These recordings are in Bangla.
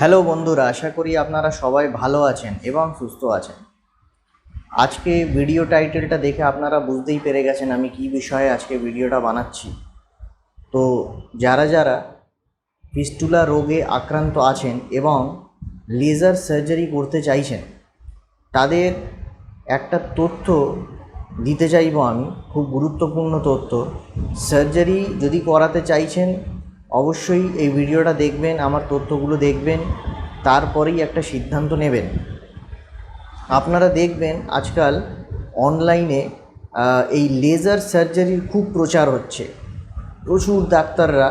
হ্যালো বন্ধুরা, আশা করি আপনারা সবাই ভালো আছেন এবং সুস্থ আছেন। আজকে ভিডিও টাইটেলটা দেখে আপনারা বুঝতেই পেরে গেছেন আমি কি বিষয়ে আজকে ভিডিওটা বানাচ্ছি। তো যারা যারা ফিস্টুলা রোগে আক্রান্ত আছেন এবং লেজার সার্জারি করতে চাইছেন তাদের একটা তথ্য দিতে চাইব আমি, খুব গুরুত্বপূর্ণ তথ্য। সার্জারি যদি করাতে চাইছেন অবশ্যই এই ভিডিওটা দেখবেন, আমার তথ্যগুলো দেখবেন, তারপরেই একটা সিদ্ধান্ত নেবেন। আপনারা দেখবেন আজকাল অনলাইনে এই লেজার সার্জারির খুব প্রচার হচ্ছে। প্রচুর ডাক্তাররা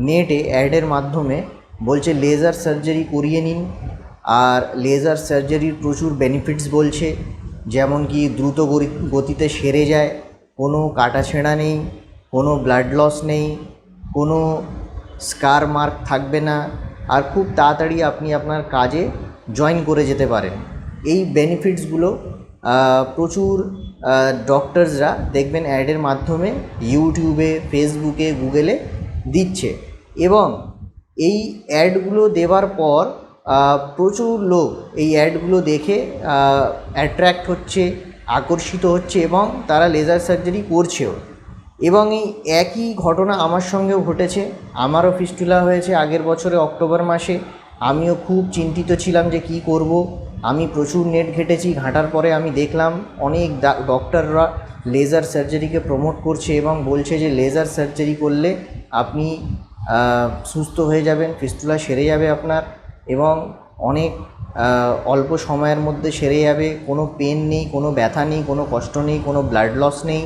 নেটে অ্যাডের মাধ্যমে বলছে লেজার সার্জারি করিয়ে নিন, আর লেজার সার্জারির প্রচুর বেনিফিটস বলছে, যেমন কি দ্রুত গতিতে সেরে যায়, কোনো কাটাছেঁড়া নেই, কোনো ব্লাড লস নেই, কোনো স্কার মার্ক থাকবে না, আর খুব তাড়াতাড়ি আপনি আপনার কাজে জয়েন করে যেতে পারেন। এই বেনিফিটসগুলো প্রচুর ডক্টরসরা দেখবেন অ্যাডের মাধ্যমে ইউটিউবে, ফেসবুকে, গুগলে দিচ্ছে, এবং এই অ্যাডগুলো দেওয়ার পর প্রচুর লোক এই অ্যাডগুলো দেখে অ্যাট্রাক্ট হচ্ছে, আকর্ষিত হচ্ছে এবং তারা লেজার সার্জারি করছেও। এবং এই একই ঘটনা আমার সঙ্গেও ঘটেছে। আমারও ফিস্টুলা হয়েছে আগের বছরে অক্টোবর মাসে। আমিও খুব চিন্তিত ছিলাম যে কী করব। আমি প্রচুর নেট ঘেটেছি, ঘাঁটার পরে আমি দেখলাম অনেক ডক্টররা লেজার সার্জারিকে প্রমোট করছে এবং বলছে যে লেজার সার্জারি করলে আপনি সুস্থ হয়ে যাবেন, ফিস্টুলা সেরে যাবে আপনার, এবং অনেক অল্প সময়ের মধ্যে সেরে যাবে, কোনো পেন নেই, কোনো ব্যথা নেই, কোনো কষ্ট নেই, কোনো ব্লাড লস নেই,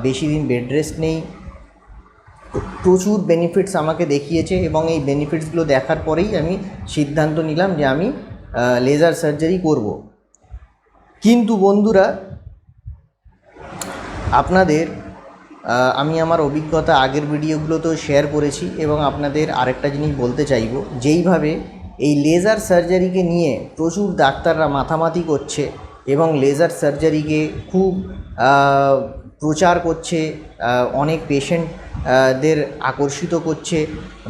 বেশি দিন বেড রেস্ট নেই। প্রচুর বেনিফিটস আমাকে দেখিয়েছে এবং এই বেনিফিটসগুলো দেখার পরেই আমি সিদ্ধান্ত নিলাম যে আমি লেজার সার্জারি করব। কিন্তু বন্ধুরা, আপনাদের আমি আমার অভিজ্ঞতা আগের ভিডিওগুলোতেও শেয়ার করেছি এবং আপনাদের আরেকটা জিনিস বলতে চাইব। যেইভাবে এই লেজার সার্জারিকে নিয়ে প্রচুর ডাক্তাররা মাথামাতি করছে এবং লেজার সার্জারিকে খুব প্রচার করছে, অনেক পেশেন্টদের আকর্ষিত করছে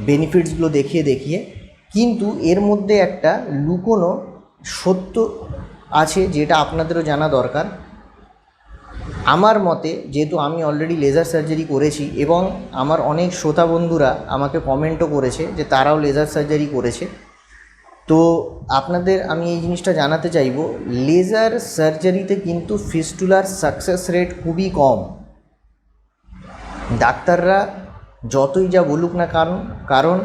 বেনিফিটসগুলো দেখিয়ে দেখিয়ে, কিন্তু এর মধ্যে একটা লুকোনো সত্য আছে যেটা আপনাদেরও জানা দরকার। আমার মতে, যেহেতু আমি অলরেডি লেজার সার্জারি করেছি এবং আমার অনেক শ্রোতা বন্ধুরা আমাকে কমেন্টও করেছে যে তারাও লেজার সার্জারি করেছে, তো আপনাদের আমি এই জিনিসটা জানাতে চাইব, লেজার সার্জারিতে কিন্তু ফিস্টুলার সাকসেস রেট খুবই কম। ডাক্তাররা যতই যা বলুক না, কারণ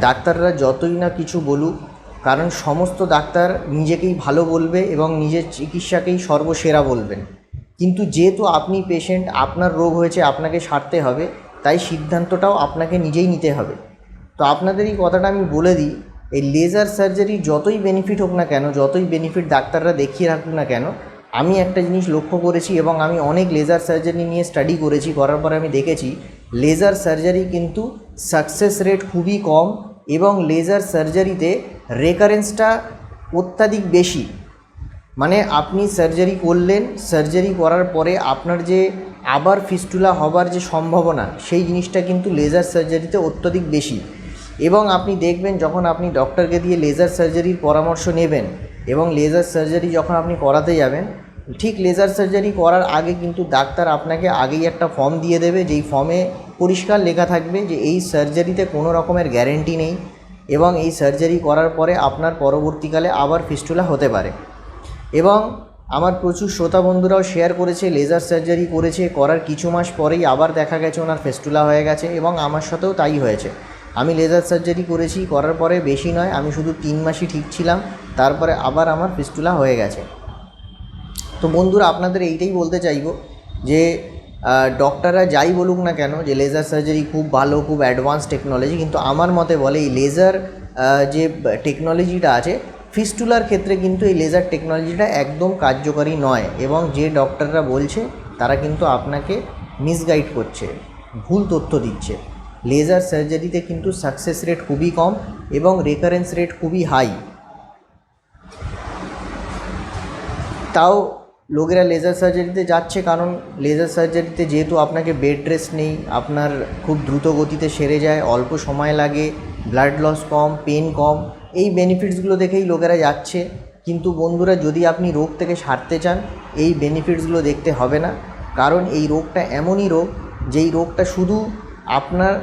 ডাক্তাররা যতই না কিছু বলুক, কারণ সমস্ত ডাক্তার নিজেকেই ভালো বলবে এবং নিজের চিকিৎসাকেই সর্বসেরা বলবেন। কিন্তু যেহেতু আপনি পেশেন্ট, আপনার রোগ হয়েছে, আপনাকে সারতে হবে, তাই সিদ্ধান্তটাও আপনাকে নিজেই নিতে হবে। তো আপনাদের এই কথাটা আমি বলে দিই, এই লেজার সার্জারি যতই বেনিফিট হোক না কেন, যতই বেনিফিট ডাক্তাররা দেখিয়ে রাখুক না কেন, আমি একটা জিনিস লক্ষ্য করেছি এবং আমি অনেক লেজার সার্জারি নিয়ে স্টাডি করেছি, করার পরে আমি দেখেছি লেজার সার্জারি কিন্তু সাকসেস রেট খুবই কম এবং লেজার সার্জারিতে রেকারেন্সটা অত্যাধিক বেশি। মানে আপনি সার্জারি করলেন, সার্জারি করার পরে আপনার যে আবার ফিস্টুলা হবার যে সম্ভাবনা, সেই জিনিসটা কিন্তু লেজার সার্জারিতে অত্যধিক বেশি। এবং আপনি দেখবেন যখন আপনি ডক্টরকে দিয়ে লেজার সার্জারির পরামর্শ নেবেন এবং লেজার সার্জারি যখন আপনি করাতে যাবেন, ঠিক লেজার সার্জারি করার আগে কিন্তু ডাক্তার আপনাকে আগেই একটা ফর্ম দিয়ে দেবে, যেই ফর্মে পরিষ্কার লেখা থাকবে যে এই সার্জারিতে কোনো রকমের গ্যারেন্টি নেই এবং এই সার্জারি করার পরে আপনার পরবর্তীকালে আবার ফিস্টুলা হতে পারে। এবং আমার প্রচুর শ্রোতা বন্ধুরাও শেয়ার করেছে লেজার সার্জারি করেছে, করার কিছু মাস পরেই আবার দেখা গেছে ওনার ফিস্টুলা হয়ে গেছে, এবং আমার সাথেও তাই হয়েছে। আমি লেজার সার্জারি করেছি, করার পরে বেশি নয়, আমি শুধু 3 মাসই ঠিক ছিলাম, তারপরে আবার আমার ফিস্টুলা হয়ে গেছে। তো বন্ধুরা, আপনাদের এইটাই বলতে চাইব যে ডক্টররা যাই বলুক না কেন যে লেজার সার্জারি খুব ভালো, খুব অ্যাডভান্স টেকনোলজি, কিন্তু আমার মতে বলে এই লেজার যে টেকনোলজিটা আছে ফিস্টুলার ক্ষেত্রে কিন্তু এই লেজার টেকনোলজিটা একদম কার্যকরী নয়, এবং যে ডক্টররা বলছে তারা কিন্তু আপনাকে মিসগাইড করছে, ভুল তথ্য দিচ্ছে। লেজার সার্জারিতে কিন্তু সাকসেস রেট খুবই কম এবং রেকারেন্স রেট খুবই হাই। তাও লোকেরা লেজার সার্জারিতে যাচ্ছে, কারণ লেজার সার্জারিতে যেহেতু আপনাকে বেড রেস্ট নেই, আপনার খুব দ্রুত গতিতে সেরে যায়, অল্প সময় লাগে ব্লাড লস কম, পেন কম, এই বেনিফিটসগুলো দেখেই লোকেরা যাচ্ছে। কিন্তু বন্ধুরা, যদি আপনি রোগ থেকে সারতে চান, এই বেনিফিটসগুলো দেখতে হবে না। কারণ এই রোগটা এমনই রোগ, যেই রোগটা শুধু আপনার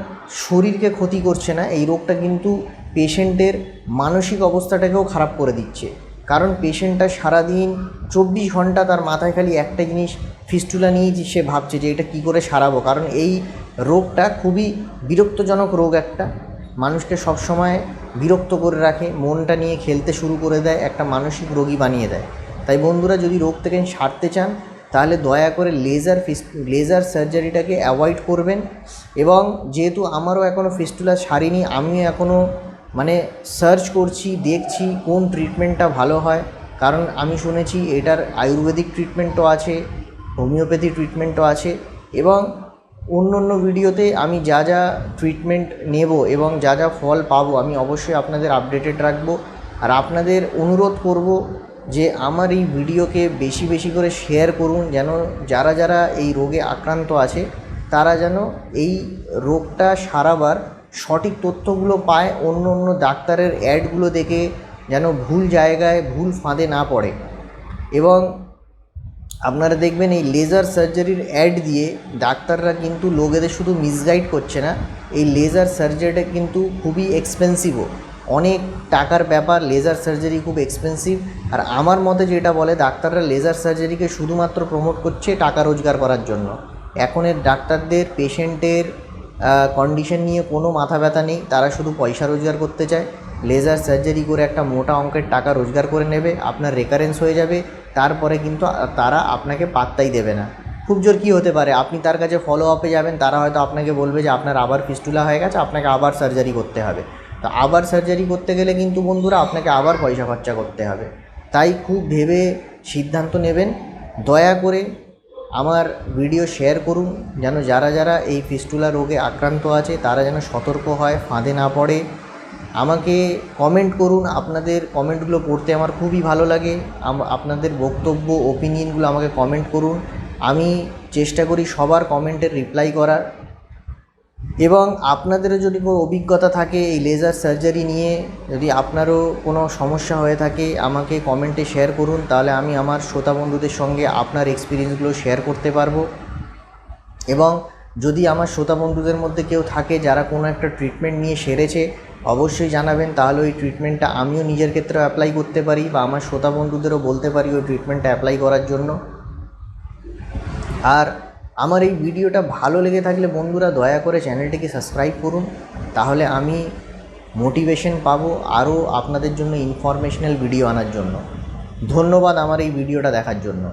শরীরকে ক্ষতি করছে না, এই রোগটা কিন্তু পেশেন্টের মানসিক অবস্থাটাকেও খারাপ করে দিচ্ছে। কারণ পেশেন্টটা সারাদিন 24 ঘন্টা তার মাথায় খালি একটা জিনিস ফিস্টুলা নিয়েই সে ভাবছে যে এটা কী করে সারাবো। কারণ এই রোগটা খুবই বিরক্তজনক রোগ, একটা মানুষকে সবসময় বিরক্ত করে রাখে, মনটা নিয়ে খেলতে শুরু করে দেয়, একটা মানসিক রোগী বানিয়ে দেয়। তাই বন্ধুরা, যদি রোগ থেকে সারতে চান তাহলে দয়া করে লেজার সার্জারিটাকে অ্যাভয়েড করবেন। এবং যেহেতু আমারও এখনও ফিস্টুলা সারিনি, আমিও এখনও সার্চ করছি, দেখছি কোন ট্রিটমেন্টটা ভালো হয়। কারণ আমি শুনেছি এটার আয়ুর্বেদিক ট্রিটমেন্টও আছে, হোমিওপ্যাথি ট্রিটমেন্টও আছে। এবং অন্য অন্য ভিডিওতে আমি যা যা ট্রিটমেন্ট নেব এবং যা যা ফল পাবো আমি অবশ্যই আপনাদের আপডেটেড রাখবো। আর আপনাদের অনুরোধ করব যে আমার এই ভিডিওকে বেশি বেশি করে শেয়ার করুন, যেন যারা যারা এই রোগে আক্রান্ত আছে তারা যেন এই রোগটা সারাবার সঠিক তথ্যগুলো পায়, অন্য অন্য ডাক্তারের অ্যাডগুলো দেখে যেন ভুল জায়গায় ভুল ফাঁদে না পড়ে। এবং আপনারা দেখবেন এই লেজার সার্জারির অ্যাড দিয়ে ডাক্তাররা কিন্তু লোকেদের শুধু মিসগাইড করছে না, এই লেজার সার্জারিটা কিন্তু খুবই এক্সপেন্সিভও, অনেক টাকার ব্যাপার। লেজার সার্জারি খুব এক্সপেন্সিভ। আর আমার মতে যেটা বলে, ডাক্তাররা লেজার সার্জারিকে শুধুমাত্র প্রমোট করছে টাকা রোজগার করার জন্য। এখনের ডাক্তারদের পেশেন্টের কন্ডিশন নিয়ে কোনো মাথা ব্যথা নেই, তারা শুধু পয়সা রোজগার করতে চায়। লেজার সার্জারি করে একটা মোটা অঙ্কের টাকা রোজগার করে নেবে, আপনার রেকারেন্স হয়ে যাবে, তারপরে কিন্তু তারা আপনাকে পাত্তাই দেবে না। খুব জোর কী হতে পারে, আপনি তার কাছে ফলো আপে যাবেন, তারা হয়তো আপনাকে বলবে যে আপনার আবার ফিস্টুলা হয়ে গেছে, আপনাকে আবার সার্জারি করতে হবে। তো আবার সার্জারি করতে গেলে কিন্তু বন্ধুরা আপনাকে আবার পয়সা খরচা করতে হবে। তাই খুব ভেবে সিদ্ধান্ত নেবেন। দয়া করে আমার ভিডিও শেয়ার করুন, যেন যারা যারা এই ফিস্টুলা রোগে আক্রান্ত আছে তারা যেন সতর্ক হয়, ফাঁদে না পড়ে। আমাকে কমেন্ট করুন, আপনাদের কমেন্টগুলো পড়তে আমার খুবই ভালো লাগে। আপনাদের বক্তব্য, ওপিনিয়নগুলো আমাকে কমেন্ট করুন, আমি চেষ্টা করি সবার কমেন্টের রিপ্লাই করার। এবং আপনাদেরও যদি কোনো অভিজ্ঞতা থাকে এই লেজার সার্জারি নিয়ে, যদি আপনারও কোনো সমস্যা হয়ে থাকে আমাকে কমেন্টে শেয়ার করুন, তাহলে আমি আমার শ্রোতা বন্ধুদের সঙ্গে আপনার এক্সপিরিয়েন্সগুলো শেয়ার করতে পারবো। এবং যদি আমার শ্রোতা বন্ধুদের মধ্যে কেউ থাকে যারা কোনো একটা ট্রিটমেন্ট নিয়ে সেরেছে, অবশ্যই জানাবেন, তাহলে ওই ট্রিটমেন্টটা আমিও নিজের ক্ষেত্রে অ্যাপ্লাই করতে পারি বা আমার শ্রোতা বন্ধুদেরও বলতে পারি ওই ট্রিটমেন্টটা অ্যাপ্লাই করার জন্য। আর আমার এই ভিডিওটা ভালো লেগে থাকলে বন্ধুরা দয়া করে চ্যানেলটিকে সাবস্ক্রাইব করুন, তাহলে আমি মোটিভেশন পাবো আরও আপনাদের জন্য ইনফরমেশনাল ভিডিও আনার জন্য। ধন্যবাদ আমার এই ভিডিওটা দেখার জন্য।